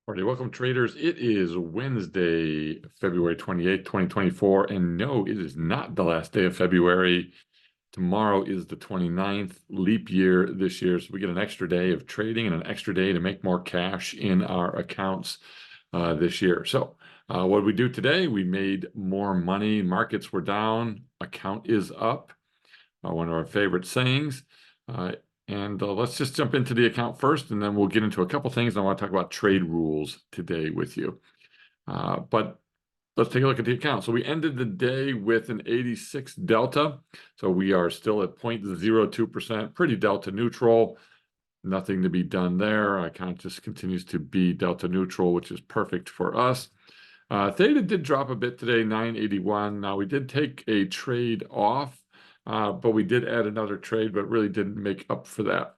Alrighty, welcome traders. It is Wednesday, February 28th, 2024. And no, it is not the last day of February. Tomorrow is the 29th leap year this year. So we get an extra day of trading and an extra day to make more cash in our accounts this year. So what did we do today? We made more money. Markets were down. Account is up. One of our favorite sayings. And let's just jump into the account first, and then we'll get into a couple things. I want to talk about trade rules today with you. But let's take a look at the account. So we ended the day with an 86 delta. So we are still at 0.02%, pretty delta neutral. Nothing to be done there. Account just continues to be delta neutral, which is perfect for us. Theta did drop a bit today, 981. Now we did take a trade off. But we did add another trade, but really didn't make up for that.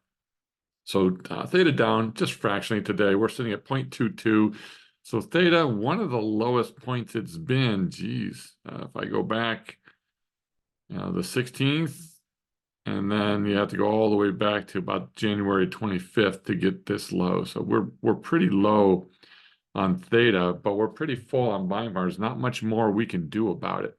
So theta down just fractionally today. We're sitting at 0.22. So theta, one of the lowest points it's been. Geez, if I go back, the 16th, and then you have to go all the way back to about January 25th to get this low. So we're pretty low on theta, but we're pretty full on buying bars. Not much more we can do about it.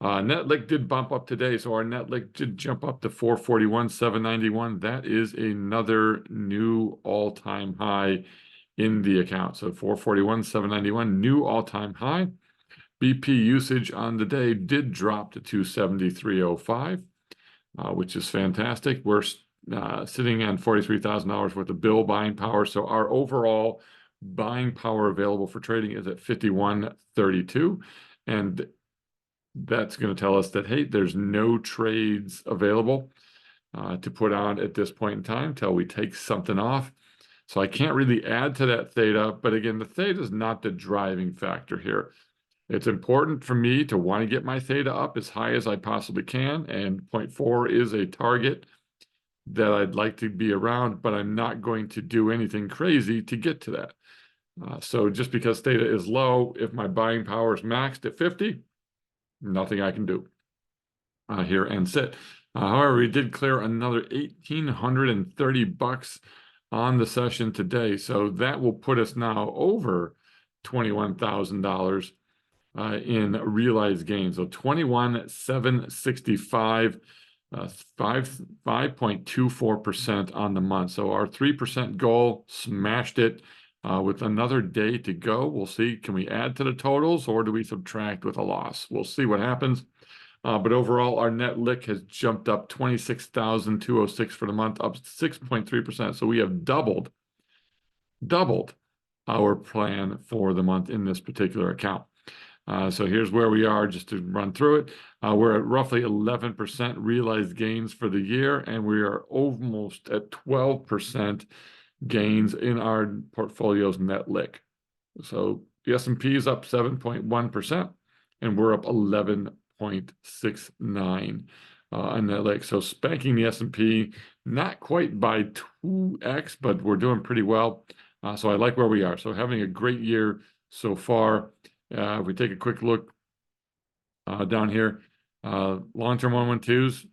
Net lick did bump up today, so our net lick did jump up to 441,791. That is another new all-time high in the account. So 441,791, new all-time high. BP usage on the day did drop to 273.05, which is fantastic. We're sitting on $43,000 worth of bill buying power, so our overall buying power available for trading is at 51.32, and that's going to tell us that, hey, there's no trades available to put on at this point in time till we take something off. So I can't really add to that theta, but again, the theta is not the driving factor here. It's important for me to want to get my theta up as high as I possibly can, and 0.4 is a target that I'd like to be around, but I'm not going to do anything crazy to get to that. So just because theta is low, if my buying power is maxed at 50, nothing I can do here and sit. However, we did clear another $1,830 on the session today. So that will put us now over $21,000 in realized gains. So 21,765, 5.24% on the month. So our 3% goal, smashed it. With another day to go, we'll see, can we add to the totals or do we subtract with a loss? We'll see what happens. But overall, our net lick has jumped up 26,206 for the month, up 6.3%. So we have doubled our plan for the month in this particular account. So here's where we are, just to run through it. We're at roughly 11% realized gains for the year, and we are almost at 12% gains in our portfolio's net lick. So the S&P is up 7.1%, and we're up 11.69 on net lick. So spanking the S&P, not quite by 2x, but we're doing pretty well. So I like where we are. So having a great year so far. If we take a quick look down here, long-term 112s,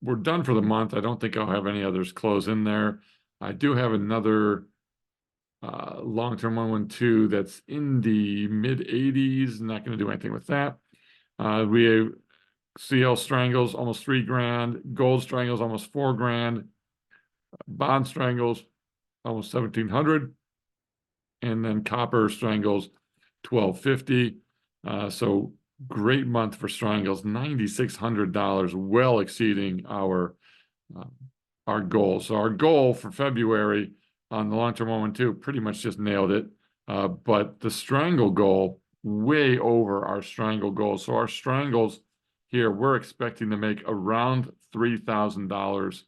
we're done for the month. I don't think I'll have any others close in there. I do have another long-term 112 that's in the mid-80s. Not going to do anything with that. We have CL strangles almost $3,000. Gold strangles almost $4,000. Bond strangles almost $1,700. And then copper strangles $1,250. So great month for strangles, $9,600, well exceeding our goal. So our goal for February on the long-term 112 pretty much just nailed it. But the strangle goal, way over our strangle goal. So our strangles here, we're expecting to make around $3,000.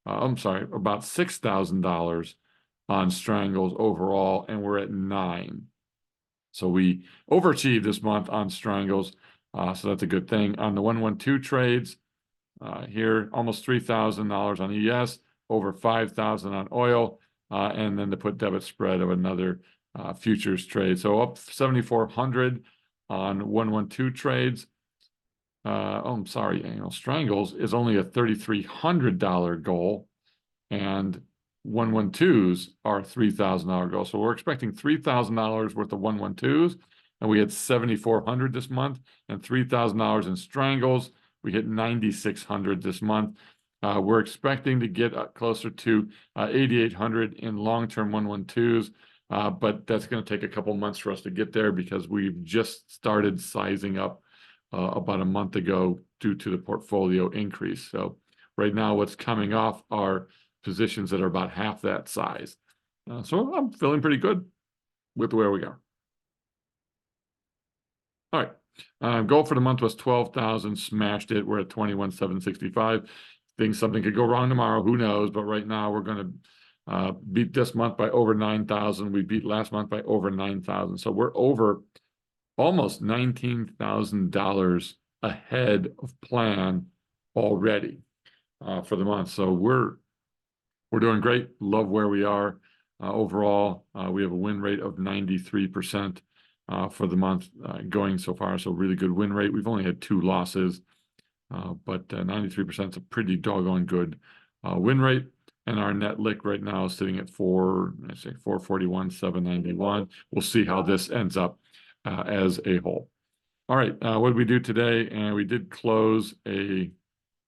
I'm sorry, about $6,000 on strangles overall, and we're at 9. So we overachieved this month on strangles, so that's a good thing. On the 112 trades, here almost $3,000 on ES, over $5,000 on oil, and then the put debit spread of another futures trade. So up 7,400 on 112 trades. I'm sorry, strangles is only a $3,300 goal, and 112s are $3,000 goals. So we're expecting $3,000 worth of 112s, and we had 7,400 this month, and $3,000 in strangles. We hit 9,600 this month. We're expecting to get closer to 8,800 in long-term 112s, but that's going to take a couple months for us to get there because we've just started sizing up about a month ago due to the portfolio increase. So right now, what's coming off are positions that are about half that size. So I'm feeling pretty good with where we are. All right. Goal for the month was 12,000, smashed it. We're at 21,765. Think something could go wrong tomorrow. Who knows? But right now we're going to beat this month by over 9,000. We beat last month by over 9,000. So we're over almost $19,000 ahead of plan already for the month. So we're doing great. Love where we are overall. We have a win rate of 93% for the month going so far. So really good win rate. We've only had 2 losses, but 93% is a pretty doggone good win rate. And our net lick right now is sitting at 441, 791. We'll see how this ends up as a whole. All right, what did we do today? And we did close a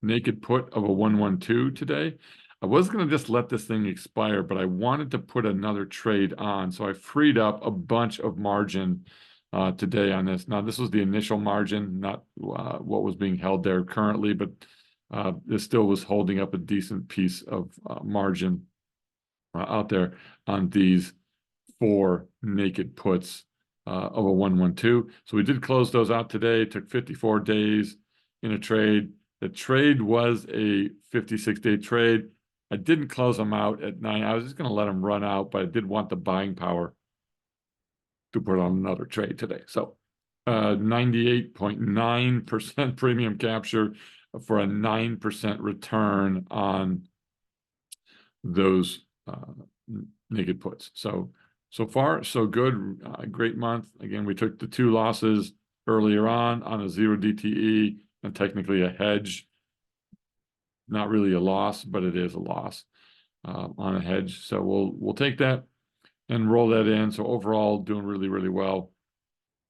naked put of a 112 today. I was going to just let this thing expire, but I wanted to put another trade on. So I freed up a bunch of margin today on this. Now, this was the initial margin, not what was being held there currently, but this still was holding up a decent piece of margin out there on these 4 naked puts of a 112. So we did close those out today. It took 54 days in a trade. The trade was a 56-day trade. I didn't close them out at 9. I was just going to let them run out, but I did want the buying power to put on another trade today. So 98.9% premium capture for a 9% return on those naked puts. So far, so good. Great month. Again, we took the 2 losses earlier on a 0 DTE and technically a hedge. Not really a loss, but it is a loss on a hedge. So we'll take that and roll that in. So overall, doing really, really well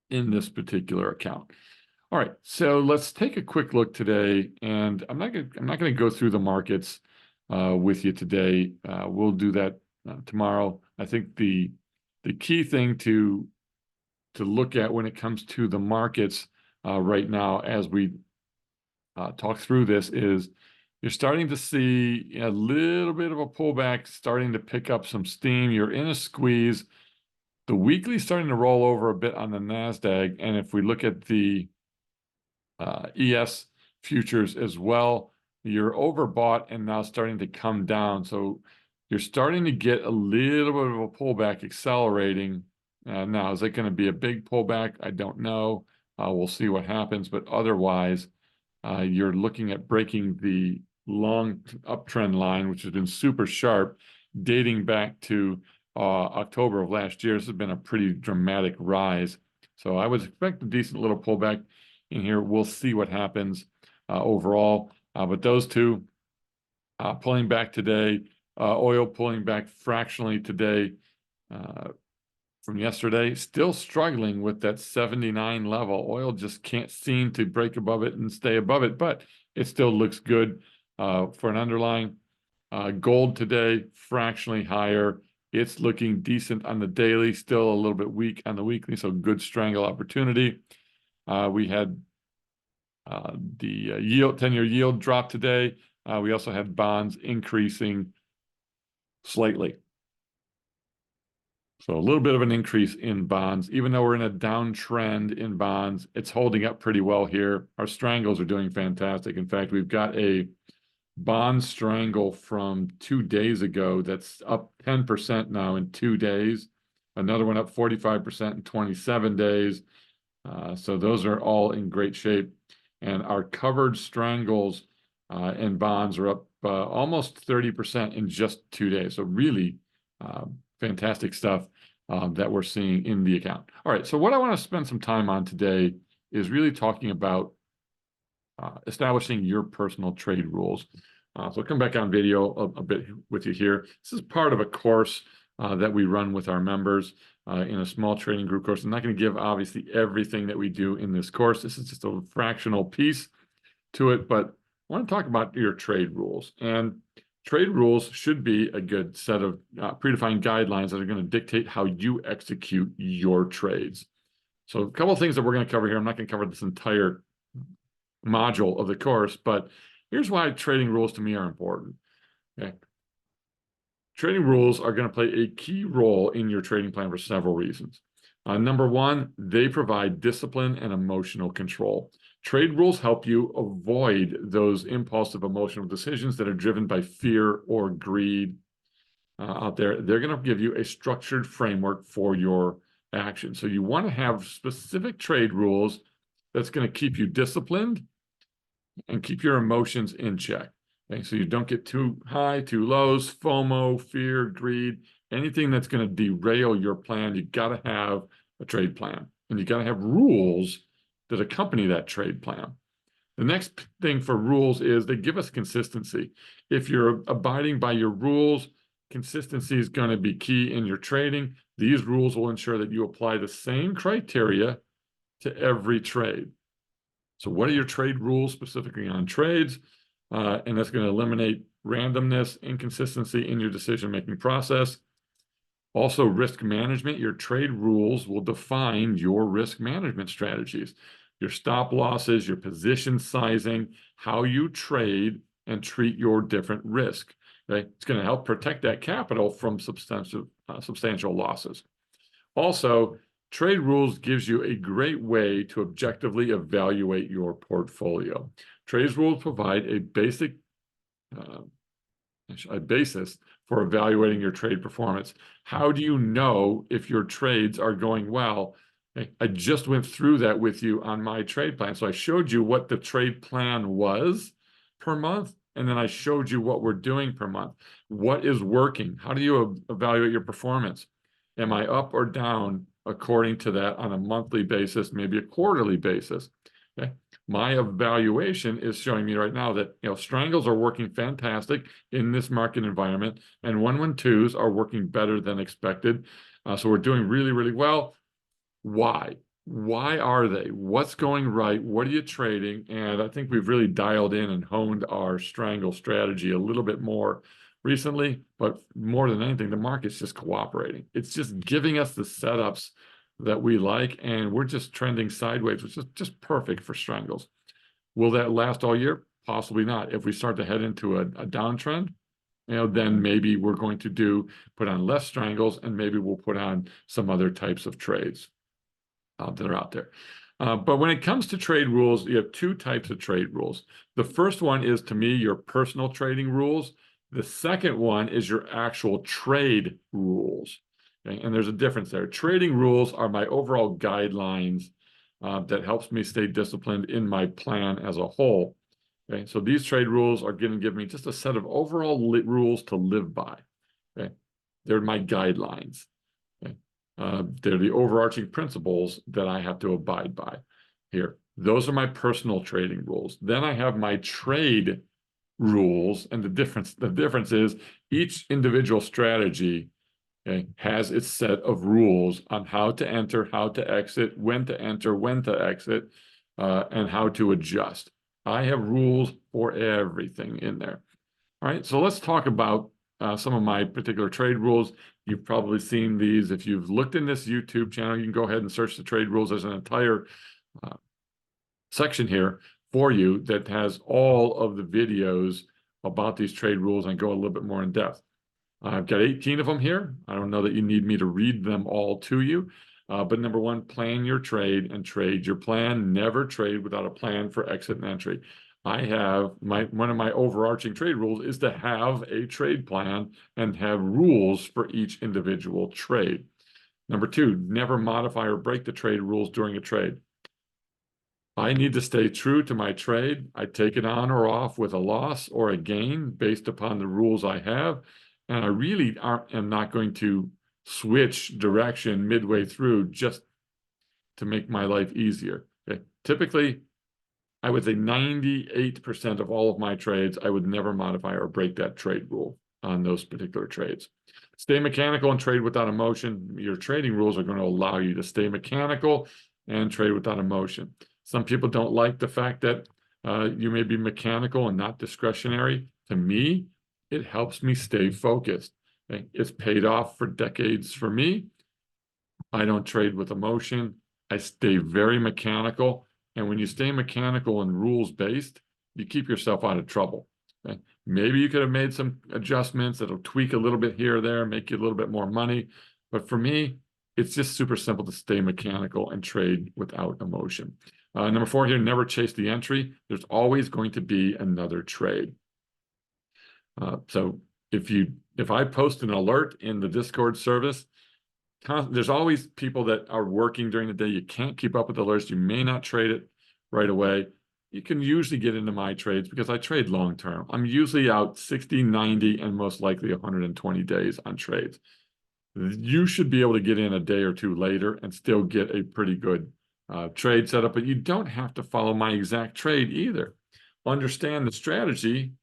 in this particular account. All right, so let's take a quick look today, and I'm not gonna go through the markets with you today. We'll do that tomorrow. I think the key thing to look at when it comes to the markets right now, as we talk through this, is you're starting to see a little bit of a pullback, starting to pick up some steam. You're in a squeeze. The weekly is starting to roll over a bit on the NASDAQ, and if we look at the ES futures as well, you're overbought and now starting to come down. So you're starting to get a little bit of a pullback accelerating. Now, is it going to be a big pullback? I don't know. We'll see what happens. But otherwise, you're looking at breaking the long uptrend line, which has been super sharp, dating back to October of last year. This has been a pretty dramatic rise. So I would expect a decent little pullback in here. We'll see what happens overall. But those two pulling back today, oil pulling back fractionally today from yesterday, still struggling with that 79 level. Oil just can't seem to break above it and stay above it, but it still looks good for an underlying. Gold today, fractionally higher. It's looking decent on the daily, still a little bit weak on the weekly, so good strangle opportunity. We had the yield, 10-year yield drop today. We also had bonds increasing slightly. So a little bit of an increase in bonds. Even though we're in a downtrend in bonds, it's holding up pretty well here. Our strangles are doing fantastic. In fact, we've got a bond strangle from 2 days ago that's up 10% now in 2 days. Another one up 45% in 27 days. So those are all in great shape. And our covered strangles and bonds are up almost 30% in just 2 days. So really fantastic stuff that we're seeing in the account. All right, so what I want to spend some time on today is really talking about establishing your personal trade rules. So I'll come back on video a bit with you here. This is part of a course that we run with our members in a small trading group course. I'm not going to give obviously everything that we do in this course. This is just a fractional piece to it, but I want to talk about your trade rules. And trade rules should be a good set of predefined guidelines that are going to dictate how you execute your trades. So a couple of things that we're going to cover here. I'm not going to cover this entire module of the course, but here's why trading rules to me are important. Okay. Trading rules are going to play a key role in your trading plan for several reasons. Number one, they provide discipline and emotional control. Trade rules help you avoid those impulsive emotional decisions that are driven by fear or greed out there. They're going to give you a structured framework for your action. So you want to have specific trade rules that's going to keep you disciplined and keep your emotions in check. Okay, so you don't get too high, too lows, FOMO, fear, greed, anything that's going to derail your plan. You got to have a trade plan, and you got to have rules that accompany that trade plan. The next thing for rules is they give us consistency. If you're abiding by your rules, consistency is going to be key in your trading. These rules will ensure that you apply the same criteria to every trade. So what are your trade rules specifically on trades? And that's going to eliminate randomness, inconsistency in your decision-making process. Also, risk management. Your trade rules will define your risk management strategies, your stop losses, your position sizing, how you trade and treat your different risk. Okay? It's going to help protect that capital from substantial losses. Also, trade rules gives you a great way to objectively evaluate your portfolio. Trade rules provide a basis for evaluating your trade performance. How do you know if your trades are going well? I just went through that with you on my trade plan. So I showed you what the trade plan was per month, and then I showed you what we're doing per month. What is working? How do you evaluate your performance? Am I up or down according to that on a monthly basis, maybe a quarterly basis? Okay. My evaluation is showing me right now that strangles are working fantastic in this market environment, and 112s are working better than expected. So we're doing really, really well. Why? Why are they? What's going right? What are you trading? And I think we've really dialed in and honed our strangle strategy a little bit more recently, but more than anything, the market's just cooperating. It's just giving us the setups that we like, and we're just trending sideways, which is just perfect for strangles. Will that last all year? Possibly not. If we start to head into a downtrend, then maybe we're going to put on less strangles, and maybe we'll put on some other types of trades that are out there. But when it comes to trade rules, you have two types of trade rules. The first one is, to me, your personal trading rules. The second one is your actual trade rules. Okay? And there's a difference there. Trading rules are my overall guidelines that helps me stay disciplined in my plan as a whole. Okay? So these trade rules are going to give me just a set of overall rules to live by. Okay? They're my guidelines. Okay? They're the overarching principles that I have to abide by here. Those are my personal trading rules. Then I have my trade rules, and the difference is each individual strategy has its set of rules on how to enter, how to exit, when to enter, when to exit, and how to adjust. I have rules for everything in there. All right, so let's talk about some of my particular trade rules. You've probably seen these. If you've looked in this YouTube channel, you can go ahead and search the trade rules. There's an entire section here for you that has all of the videos about these trade rules and go a little bit more in depth. I've got 18 of them here. I don't know that you need me to read them all to you. But number one, plan your trade and trade your plan. Never trade without a plan for exit and entry. I have one of my overarching trade rules is to have a trade plan and have rules for each individual trade. Number two, never modify or break the trade rules during a trade. I need to stay true to my trade. I take it on or off with a loss or a gain based upon the rules I have. And I really am not going to switch direction midway through just to make my life easier. Okay? Typically, I would say 98% of all of my trades, I would never modify or break that trade rule on those particular trades. Stay mechanical and trade without emotion. Your trading rules are going to allow you to stay mechanical and trade without emotion. Some people don't like the fact that you may be mechanical and not discretionary. To me, it helps me stay focused. Okay? It's paid off for decades for me. I don't trade with emotion. I stay very mechanical. And when you stay mechanical and rules-based, you keep yourself out of trouble. Okay? Maybe you could have made some adjustments that'll tweak a little bit here or there, make you a little bit more money. But for me, it's just super simple to stay mechanical and trade without emotion. Number 4 here, never chase the entry. There's always going to be another trade. So if I post an alert in the Discord service, there's always people that are working during the day. You can't keep up with the alerts. You may not trade it right away. You can usually get into my trades because I trade long term. I'm usually out 60, 90, and most likely 120 days on trades. You should be able to get in a day or two later and still get a pretty good trade setup, but you don't have to follow my exact trade either. Understand the strategy,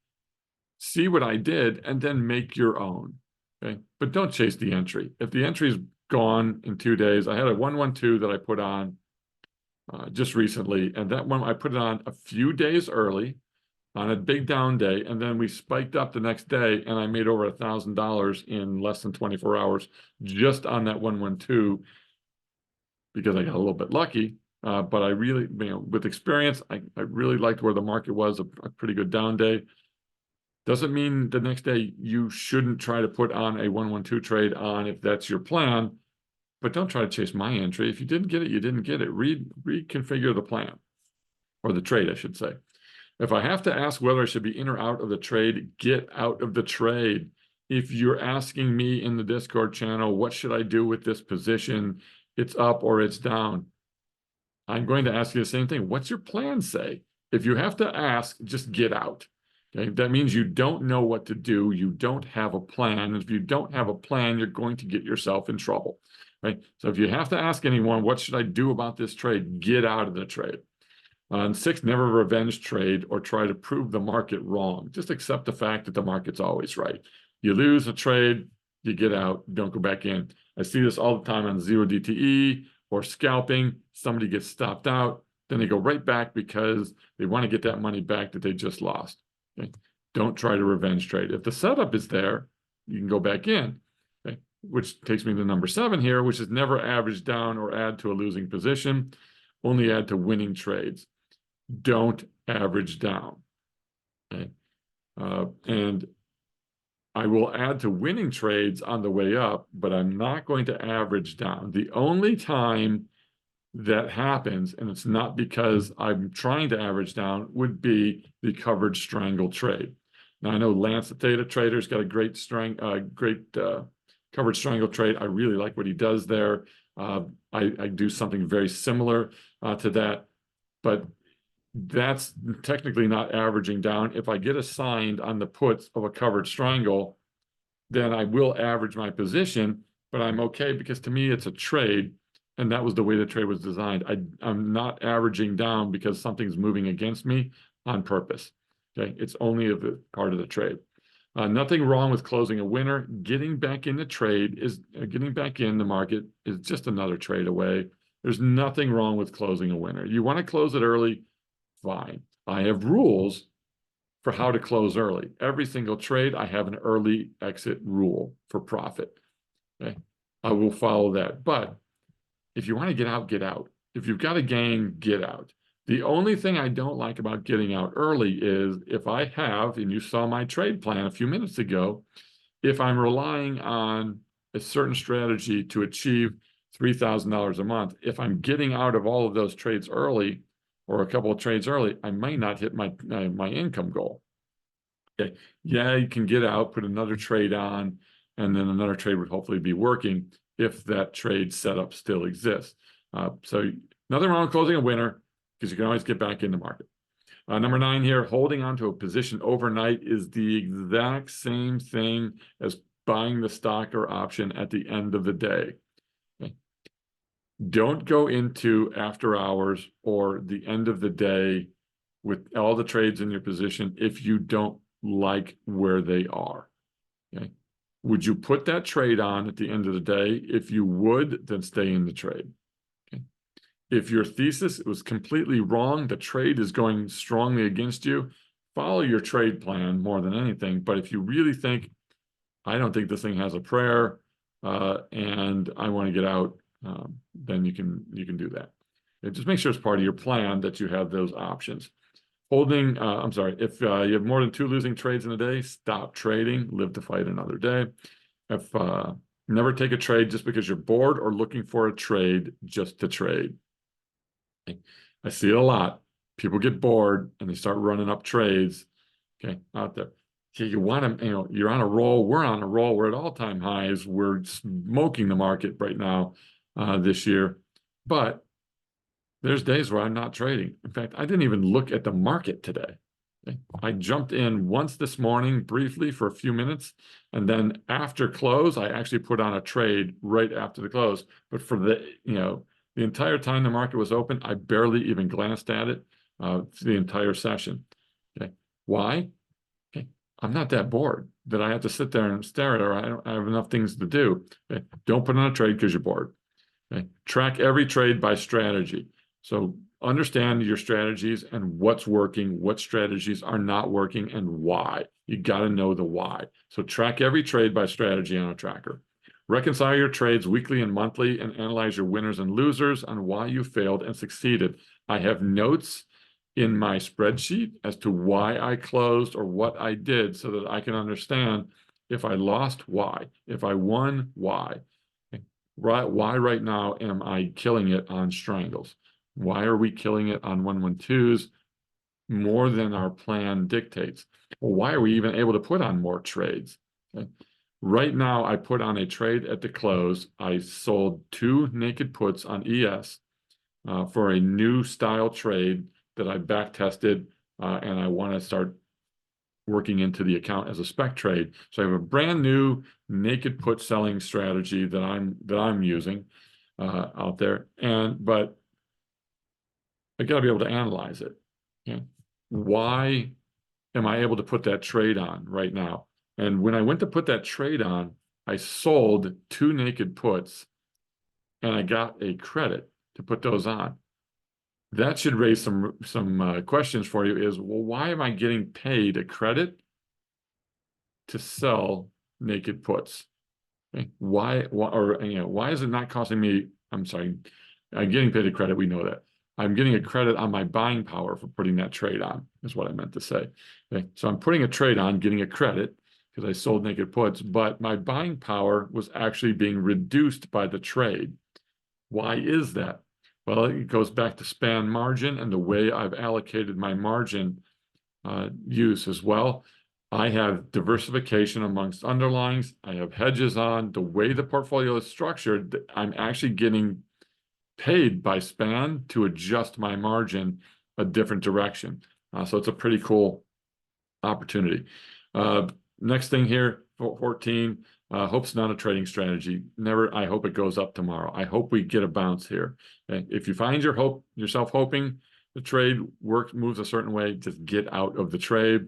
see what I did, and then make your own. Okay, but don't chase the entry. If the entry is gone in 2 days, I had a 112 that I put on just recently, and that one I put it on a few days early on a big down day, and then we spiked up the next day, and I made over $1,000 in less than 24 hours just on that 112 because I got a little bit lucky. But I really, with experience, I really liked where the market was, a pretty good down day. Doesn't mean the next day you shouldn't try to put on a 112 trade on if that's your plan, but don't try to chase my entry. If you didn't get it, you didn't get it. Reconfigure the plan, or the trade, I should say. If I have to ask whether I should be in or out of the trade, get out of the trade. If you're asking me in the Discord channel, what should I do with this position? It's up or it's down. I'm going to ask you the same thing. What's your plan say? If you have to ask, just get out. Okay, that means you don't know what to do. You don't have a plan. And if you don't have a plan, you're going to get yourself in trouble. Right? So if you have to ask anyone, what should I do about this trade? Get out of the trade. And 6, never revenge trade or try to prove the market wrong. Just accept the fact that the market's always right. You lose a trade, you get out, don't go back in. I see this all the time on 0 DTE or scalping. Somebody gets stopped out, then they go right back because they want to get that money back that they just lost. Okay? Don't try to revenge trade. If the setup is there, you can go back in. Okay? Which takes me to number 7 here, which is never average down or add to a losing position. Only add to winning trades. Don't average down. Okay? And I will add to winning trades on the way up, but I'm not going to average down. The only time that happens, and it's not because I'm trying to average down, would be the covered strangle trade. Now, I know Lance, the Theta Trader's got a great covered strangle trade. I really like what he does there. I do something very similar to that, but that's technically not averaging down. If I get assigned on the puts of a covered strangle, then I will average my position, but I'm okay because to me it's a trade, and that was the way the trade was designed. I'm not averaging down because something's moving against me on purpose. Okay, it's only a part of the trade. Nothing wrong with closing a winner. Getting back in the trade is getting back in the market is just another trade away. There's nothing wrong with closing a winner. You want to close it early, fine. I have rules for how to close early. Every single trade, I have an early exit rule for profit. Okay, I will follow that. But if you want to get out, get out. If you've got a gain, get out. The only thing I don't like about getting out early is if I have, and you saw my trade plan a few minutes ago, if I'm relying on a certain strategy to achieve $3,000 a month, if I'm getting out of all of those trades early or a couple of trades early, I might not hit my income goal. Okay, yeah, you can get out, put another trade on, and then another trade would hopefully be working if that trade setup still exists. So nothing wrong with closing a winner because you can always get back in the market. Number 9 here, holding on to a position overnight is the exact same thing as buying the stock or option at the end of the day. Okay. Don't go into after hours or the end of the day with all the trades in your position if you don't like where they are. Okay. Would you put that trade on at the end of the day? If you would, then stay in the trade. Okay. If your thesis was completely wrong, the trade is going strongly against you, follow your trade plan more than anything. But if you really think, I don't think this thing has a prayer, and I want to get out, then you can do that. And just make sure it's part of your plan that you have those options. Holding, I'm sorry, if you have more than 2 losing trades in a day, stop trading, live to fight another day. If never take a trade just because you're bored or looking for a trade just to trade. I see it a lot. People get bored and they start running up trades, okay, out there. Okay, you want to, you're on a roll. We're on a roll. We're at all-time highs. We're smoking the market right now this year. But there's days where I'm not trading. In fact, I didn't even look at the market today. Okay? I jumped in once this morning briefly for a few minutes, and then after close, I actually put on a trade right after the close. But for the entire time the market was open, I barely even glanced at it the entire session. Okay, why? Okay, I'm not that bored that I have to sit there and stare at it, or I have enough things to do. Okay? Don't put on a trade because you're bored. Okay? Track every trade by strategy. So understand your strategies and what's working, what strategies are not working, and why. You got to know the why. So track every trade by strategy on a tracker. Reconcile your trades weekly and monthly and analyze your winners and losers on why you failed and succeeded. I have notes in my spreadsheet as to why I closed or what I did so that I can understand if I lost, why. If I won, why. Why right now am I killing it on strangles? Why are we killing it on 112s more than our plan dictates? Well, why are we even able to put on more trades? Okay. Right now, I put on a trade at the close. I sold 2 naked puts on ES for a new style trade that I back tested, and I want to start working into the account as a spec trade. So I have a brand new naked put selling strategy that I'm using out there, but I got to be able to analyze it. Okay? Why am I able to put that trade on right now? And when I went to put that trade on, I sold 2 naked puts, and I got a credit to put those on. That should raise some questions for you. Is, well, why am I getting paid a credit to sell naked puts? Okay. Why is it not costing me? I'm sorry, I'm getting paid a credit. We know that. I'm getting a credit on my buying power for putting that trade on, is what I meant to say. Okay. So I'm putting a trade on, getting a credit because I sold naked puts, but my buying power was actually being reduced by the trade. Why is that? Well, it goes back to span margin and the way I've allocated my margin use as well. I have diversification amongst underlyings. I have hedges on. The way the portfolio is structured, I'm actually getting paid by span to adjust my margin a different direction. So it's a pretty cool opportunity. Next thing here, 14, hope's not a trading strategy. Never, I hope it goes up tomorrow. I hope we get a bounce here. Okay? If you find yourself hoping the trade moves a certain way, just get out of the trade.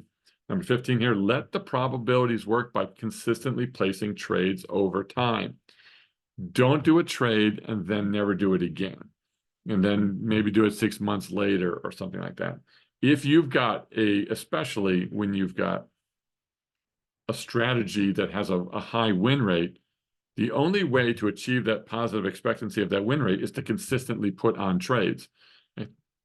Number 15 here, let the probabilities work by consistently placing trades over time. Don't do a trade and then never do it again. And then maybe do it 6 months later or something like that. If you've got especially when you've got a strategy that has a high win rate, the only way to achieve that positive expectancy of that win rate is to consistently put on trades.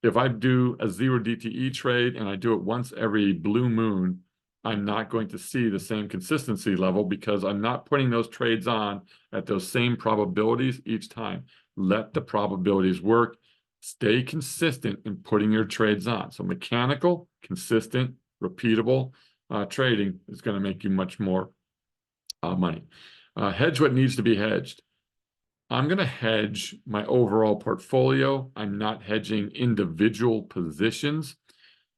If I do a 0 DTE trade and I do it once every blue moon, I'm not going to see the same consistency level because I'm not putting those trades on at those same probabilities each time. Let the probabilities work. Stay consistent in putting your trades on. So mechanical, consistent, repeatable trading is going to make you much more money. Hedge what needs to be hedged. I'm going to hedge my overall portfolio. I'm not hedging individual positions,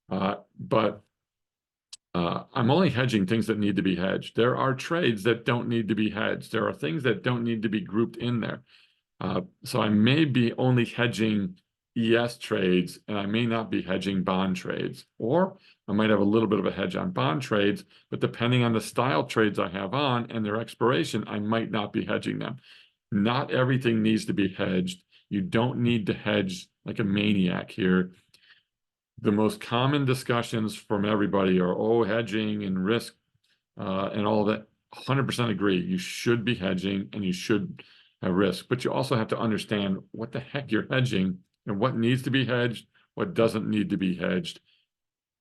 but I'm only hedging things that need to be hedged. There are trades that don't need to be hedged. There are things that don't need to be grouped in there. So I may be only hedging ES trades, and I may not be hedging bond trades, or I might have a little bit of a hedge on bond trades, but depending on the style trades I have on and their expiration, I might not be hedging them. Not everything needs to be hedged. You don't need to hedge like a maniac here. The most common discussions from everybody are, oh, hedging and risk and all of that. 100% agree. You should be hedging and you should have risk, but you also have to understand what the heck you're hedging and what needs to be hedged, what doesn't need to be hedged.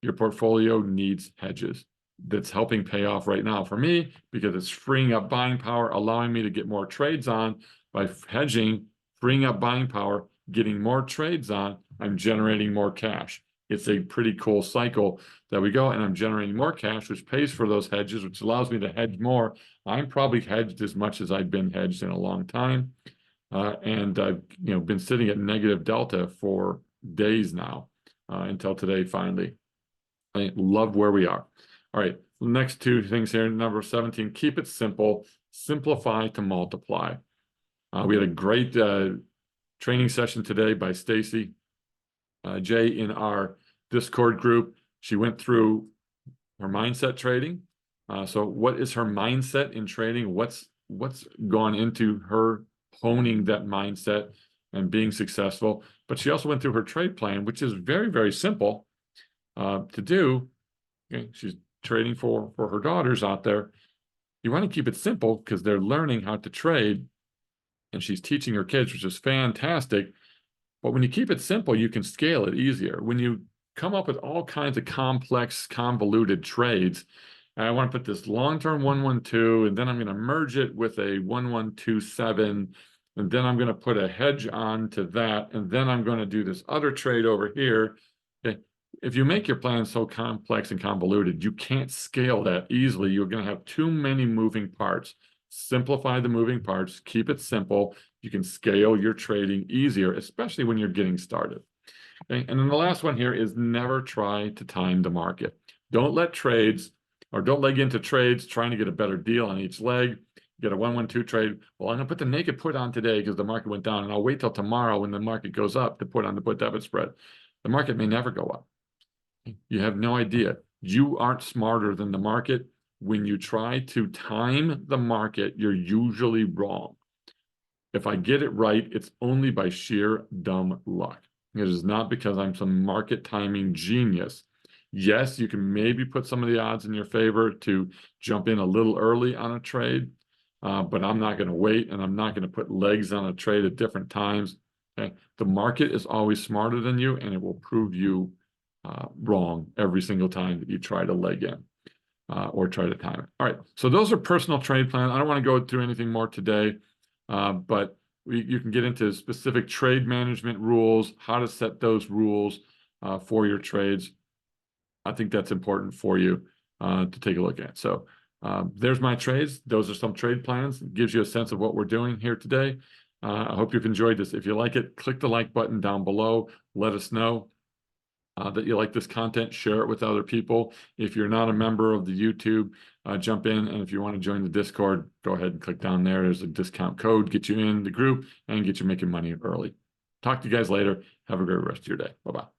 Your portfolio needs hedges. That's helping pay off right now for me because it's freeing up buying power, allowing me to get more trades on by hedging, freeing up buying power, getting more trades on. I'm generating more cash. It's a pretty cool cycle that we go, and I'm generating more cash, which pays for those hedges, which allows me to hedge more. I'm probably hedged as much as I've been hedged in a long time. And I've been sitting at negative delta for days now until today, finally. I love where we are. All right, next two things here. Number 17, keep it simple. Simplify to multiply. We had a great training session today by Stacy Jay in our Discord group. She went through her mindset trading. So what is her mindset in trading? What's gone into her honing that mindset and being successful? But she also went through her trade plan, which is very, very simple to do. Okay, she's trading for her daughters out there. You want to keep it simple because they're learning how to trade, and she's teaching her kids, which is fantastic. But when you keep it simple, you can scale it easier. When you come up with all kinds of complex, convoluted trades, I want to put this long-term 112, and then I'm going to merge it with a 1127, and then I'm going to put a hedge on to that, and then I'm going to do this other trade over here. Okay. If you make your plan so complex and convoluted, you can't scale that easily. You're going to have too many moving parts. Simplify the moving parts, keep it simple. You can scale your trading easier, especially when you're getting started. Okay? And then the last one here is never try to time the market. Don't let trades, or don't leg into trades trying to get a better deal on each leg. Get a 112 trade. Well, I'm going to put the naked put on today because the market went down, and I'll wait till tomorrow when the market goes up to put on the put debit spread. The market may never go up. You have no idea. You aren't smarter than the market. When you try to time the market, you're usually wrong. If I get it right, it's only by sheer dumb luck. It is not because I'm some market timing genius. Yes, you can maybe put some of the odds in your favor to jump in a little early on a trade, but I'm not going to wait, and I'm not going to put legs on a trade at different times. Okay? The market is always smarter than you, and it will prove you wrong every single time that you try to leg in or try to time it. All right, so those are personal trade plans. I don't want to go through anything more today, but you can get into specific trade management rules, how to set those rules for your trades. I think that's important for you to take a look at. So there's my trades. Those are some trade plans. It gives you a sense of what we're doing here today. I hope you've enjoyed this. If you like it, click the like button down below. Let us know that you like this content. Share it with other people. If you're not a member of the YouTube, jump in. And if you want to join the Discord, go ahead and click down there. There's a discount code, get you in the group and get you making money early. Talk to you guys later. Have a great rest of your day. Bye-bye.